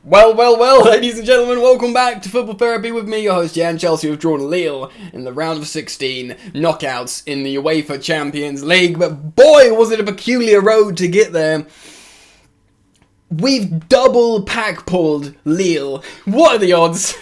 Well, ladies and gentlemen, welcome back to Football Therapy with me, your host Jan. Chelsea have drawn Lille in the round of 16 knockouts in the UEFA Champions League, but boy was it a peculiar road to get there. We've double pack pulled Lille. What are the odds?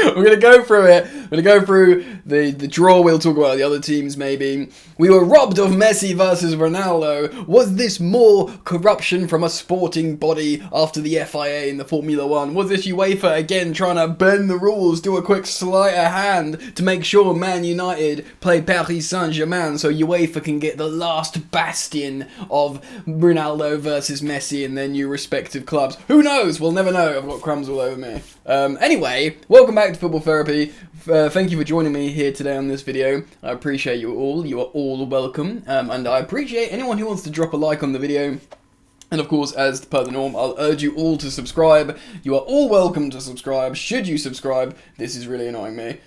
We're going to go through it. We're going to go through the draw. We'll talk about the other teams maybe. We were robbed of Messi versus Ronaldo. Was this more corruption from a sporting body after the FIA in the Formula 1? Was this UEFA again trying to bend the rules, do a quick sleight of hand to make sure Man United play Paris Saint-Germain so UEFA can get the last bastion of Ronaldo versus Messi in their new respective clubs? Who knows? We'll never know. I've got crumbs all over me. Anyway, welcome back to Football Therapy. Thank you for joining me here today on this video. I appreciate you all. You are all welcome. And I appreciate anyone who wants to drop a like on the video. And of course, as per the norm, I'll urge you all to subscribe. You are all welcome to subscribe. Should you subscribe? This is really annoying me.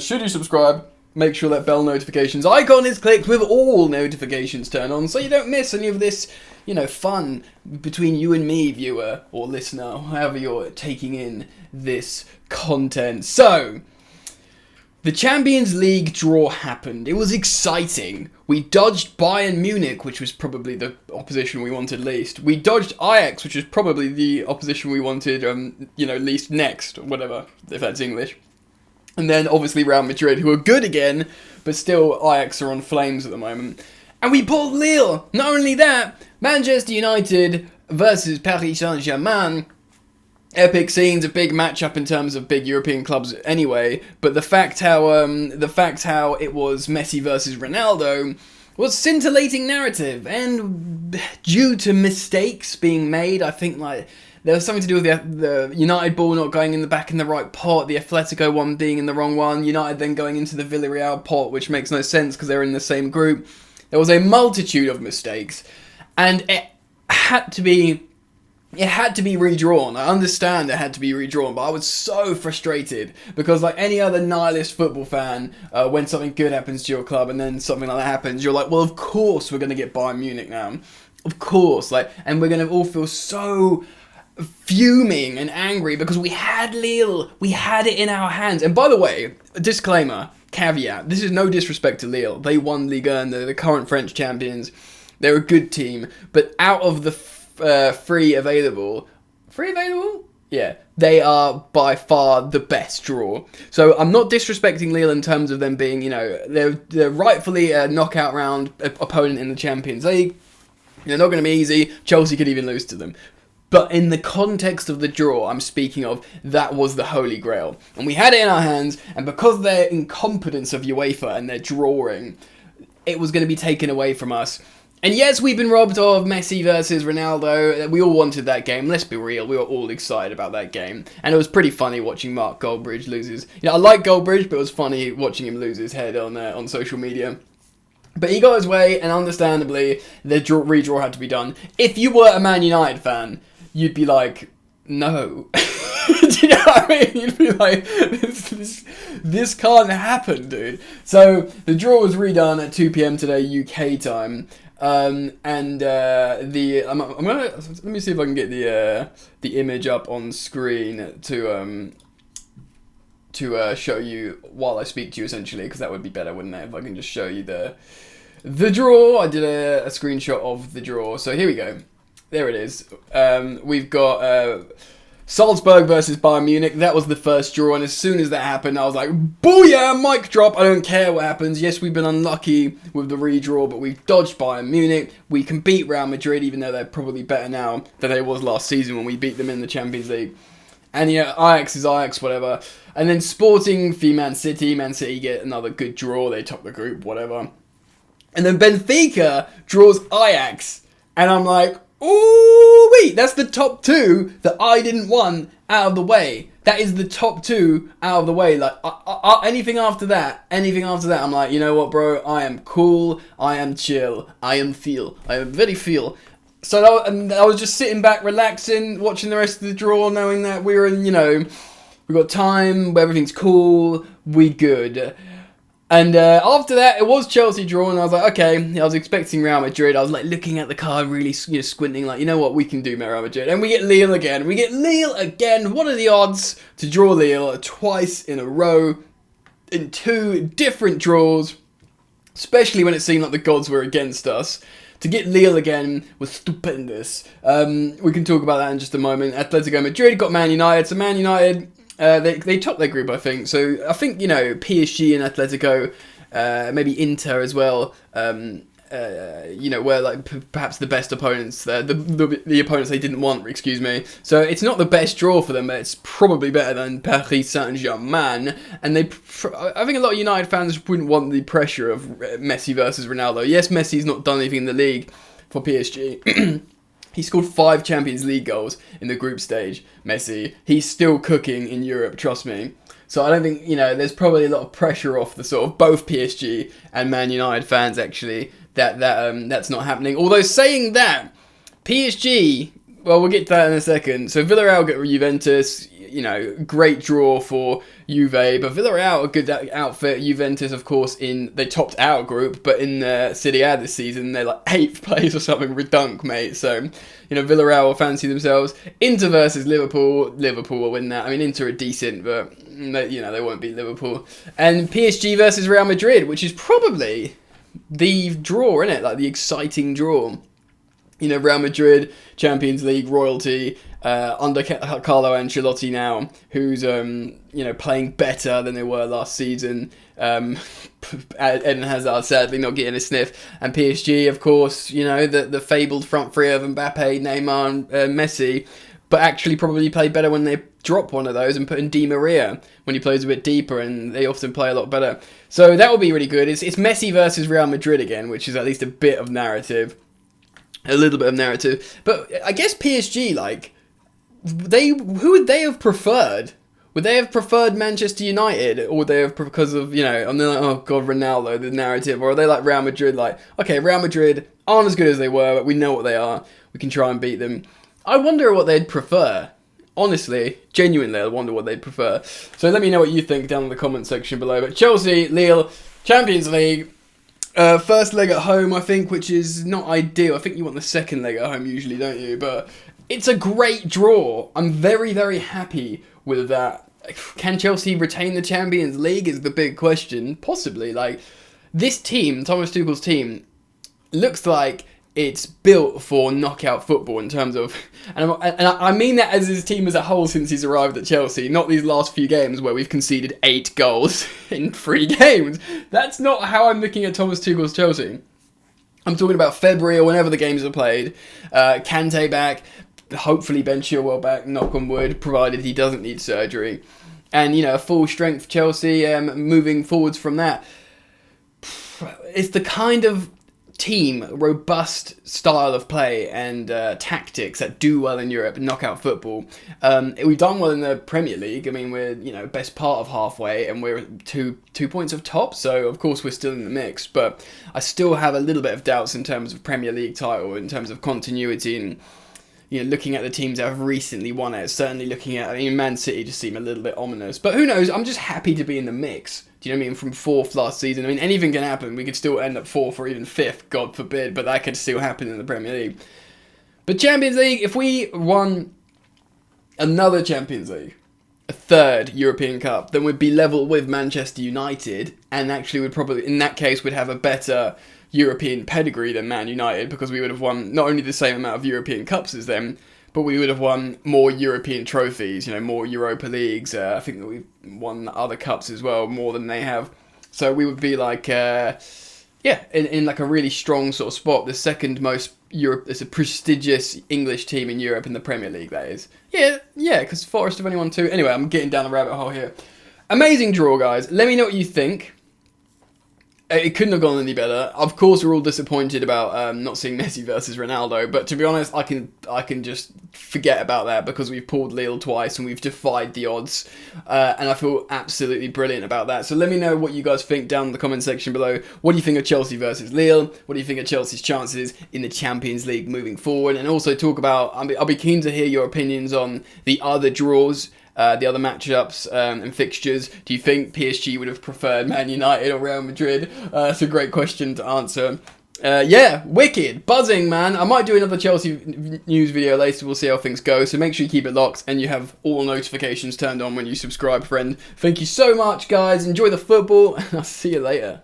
Should you subscribe? Make sure that bell notifications icon is clicked with all notifications turned on so you don't miss any of this, fun between you and me, viewer or listener, however you're taking in this content. So, the Champions League draw happened. It was exciting. We dodged Bayern Munich, which was probably the opposition we wanted least. We dodged Ajax, which was probably the opposition we wanted, least next, or whatever, if that's English. And then, obviously, Real Madrid, who are good again, but still, Ajax are on flames at the moment. And we pulled Lille. Not only that, Manchester United versus Paris Saint-Germain. Epic scenes, a big matchup in terms of big European clubs anyway, but the fact how it was Messi versus Ronaldo was scintillating narrative, and due to mistakes being made, I think there was something to do with the United ball not going in the back in the right pot, the Atletico one being in the wrong one, United then going into the Villarreal pot, which makes no sense because they're in the same group. There was a multitude of mistakes, and it had to be redrawn. I understand it had to be redrawn, but I was so frustrated because, like any other nihilist football fan, when something good happens to your club and then something like that happens, you're like, well, of course we're going to get Bayern Munich now. Of course. And we're going to all feel so fuming and angry because we had Lille. We had it in our hands. And by the way, disclaimer, caveat, this is no disrespect to Lille. They won Ligue 1, they're the current French champions. They're a good team. But out of the free available? Yeah, they are by far the best draw. So I'm not disrespecting Lille in terms of them being, they're rightfully a knockout round opponent in the Champions League. They're not going to be easy. Chelsea could even lose to them. But in the context of the draw I'm speaking of, that was the holy grail. And we had it in our hands, and because of their incompetence of UEFA and their drawing, it was going to be taken away from us. And yes, we've been robbed of Messi versus Ronaldo. We all wanted that game. Let's be real. We were all excited about that game. And it was pretty funny watching Mark Goldbridge lose his... I like Goldbridge, but it was funny watching him lose his head on social media. But he got his way, and understandably, the redraw had to be done. If you were a Man United fan, you'd be like, no. Do you know what I mean? You'd be like, this can't happen, dude. So, the draw was redone at 2 p.m. today, UK time. I'm gonna let me see if I can get the image up on screen to show you while I speak to you, essentially, because that would be better, wouldn't it? If I can just show you the draw. I did a screenshot of the draw, so here we go. There it is. We've got Salzburg versus Bayern Munich. That was the first draw, and as soon as that happened, I was like, booyah, mic drop. I don't care what happens. Yes, we've been unlucky with the redraw, but we've dodged Bayern Munich. We can beat Real Madrid, even though they're probably better now than they was last season when we beat them in the Champions League. And yeah, Ajax is Ajax, whatever. And then Sporting v Man City. Man City get another good draw. They top the group, whatever. And then Benfica draws Ajax. And I'm like, ooh, wait, that's the top two that I didn't want out of the way. That is the top two out of the way. Like, anything after that, I'm like, you know what, bro? I am cool. I am chill. I am very feel. So I was just sitting back, relaxing, watching the rest of the draw, knowing that we were in, we got time, everything's cool, we good. And after that, it was Chelsea draw, and I was like, okay, I was expecting Real Madrid. I was like looking at the card, really squinting, like, you know what, we can do Real Madrid. And we get Lille again. What are the odds to draw Lille twice in a row in 2 different draws, especially when it seemed like the gods were against us? To get Lille again was stupendous. We can talk about that in just a moment. Atletico Madrid got Man United. So Man United... they topped their group, I think. So I think, PSG and Atletico, maybe Inter as well, were like perhaps the best opponents there, the opponents they didn't want, excuse me. So it's not the best draw for them, but it's probably better than Paris Saint-Germain. And I think a lot of United fans wouldn't want the pressure of Messi versus Ronaldo. Yes, Messi's not done anything in the league for PSG. He scored 5 Champions League goals in the group stage, Messi. He's still cooking in Europe, trust me. So I don't think, there's probably a lot of pressure off the sort of both PSG and Man United fans, actually, that's not happening. Although saying that, PSG, well, we'll get to that in a second. So Villarreal get Juventus, great draw for Juve, but Villarreal, a good outfit. Juventus, of course, they topped our group, but in Serie A this season, they're like 8th place or something, redunk, mate. So, Villarreal will fancy themselves. Inter versus Liverpool will win that. I mean, Inter are decent, but, they won't beat Liverpool. And PSG versus Real Madrid, which is probably the draw, isn't it? Like, the exciting draw. Real Madrid, Champions League royalty, under Carlo Ancelotti now, who's, playing better than they were last season. Eden Hazard sadly not getting a sniff. And PSG, of course, the fabled front three of Mbappe, Neymar, and Messi, but actually probably play better when they drop one of those and put in Di Maria when he plays a bit deeper, and they often play a lot better. So that will be really good. It's Messi versus Real Madrid again, which is at least a bit of narrative. A little bit of narrative. But I guess PSG, who would they have preferred? Would they have preferred Manchester United? Or would they have, because of, and they're like, oh God, Ronaldo, the narrative? Or are they like Real Madrid, like, okay, Real Madrid aren't as good as they were, but we know what they are. We can try and beat them. I wonder what they'd prefer. Honestly, genuinely, I wonder what they'd prefer. So let me know what you think down in the comment section below. But Chelsea, Lille, Champions League. First leg at home, I think, which is not ideal. I think you want the second leg at home usually, don't you? But it's a great draw. I'm very, very happy with that. Can Chelsea retain the Champions League is the big question. Possibly. This team, Thomas Tuchel's team, looks like it's built for knockout football in terms of... And I mean that as his team as a whole since he's arrived at Chelsea, not these last few games where we've conceded 8 goals in 3 games. That's not how I'm looking at Thomas Tuchel's Chelsea. I'm talking about February or whenever the games are played. Kante back, hopefully Ben Chilwell back, knock on wood, provided he doesn't need surgery. And, a full strength Chelsea moving forwards from that. It's the kind of team, robust style of play and tactics that do well in Europe, knockout football. We've done well in the Premier League. I mean, we're best part of halfway, and we're two points of top. So of course we're still in the mix, but I still have a little bit of doubts in terms of Premier League title, in terms of continuity, and looking at the teams that have recently won it. Certainly looking at, Man City just seem a little bit ominous, but who knows? I'm just happy to be in the mix. Do you know what I mean? From 4th last season. Anything can happen. We could still end up 4th or even 5th, God forbid, but that could still happen in the Premier League. But Champions League, if we won another Champions League, a 3rd European Cup, then we'd be level with Manchester United, and actually would probably, in that case, would have a better European pedigree than Man United, because we would have won not only the same amount of European Cups as them, but we would have won more European trophies, more Europa Leagues. I think that we've won other cups as well, more than they have. So we would be in like a really strong sort of spot. The second most it's a prestigious English team in Europe in the Premier League, that is. Yeah, because Forest have only won 2. Anyway, I'm getting down the rabbit hole here. Amazing draw, guys. Let me know what you think. It couldn't have gone any better. Of course, we're all disappointed about not seeing Messi versus Ronaldo, but to be honest, I can just forget about that because we've pulled Lille twice and we've defied the odds, and I feel absolutely brilliant about that. So let me know what you guys think down in the comment section below. What do you think of Chelsea versus Lille? What do you think of Chelsea's chances in the Champions League moving forward? And also talk about, I'll be keen to hear your opinions on the other draws. the other matchups and fixtures. Do you think PSG would have preferred Man United or Real Madrid? That's a great question to answer. Yeah, wicked, buzzing, man. I might do another Chelsea news video later. We'll see how things go. So make sure you keep it locked and you have all notifications turned on when you subscribe, friend. Thank you so much, guys. Enjoy the football, and I'll see you later.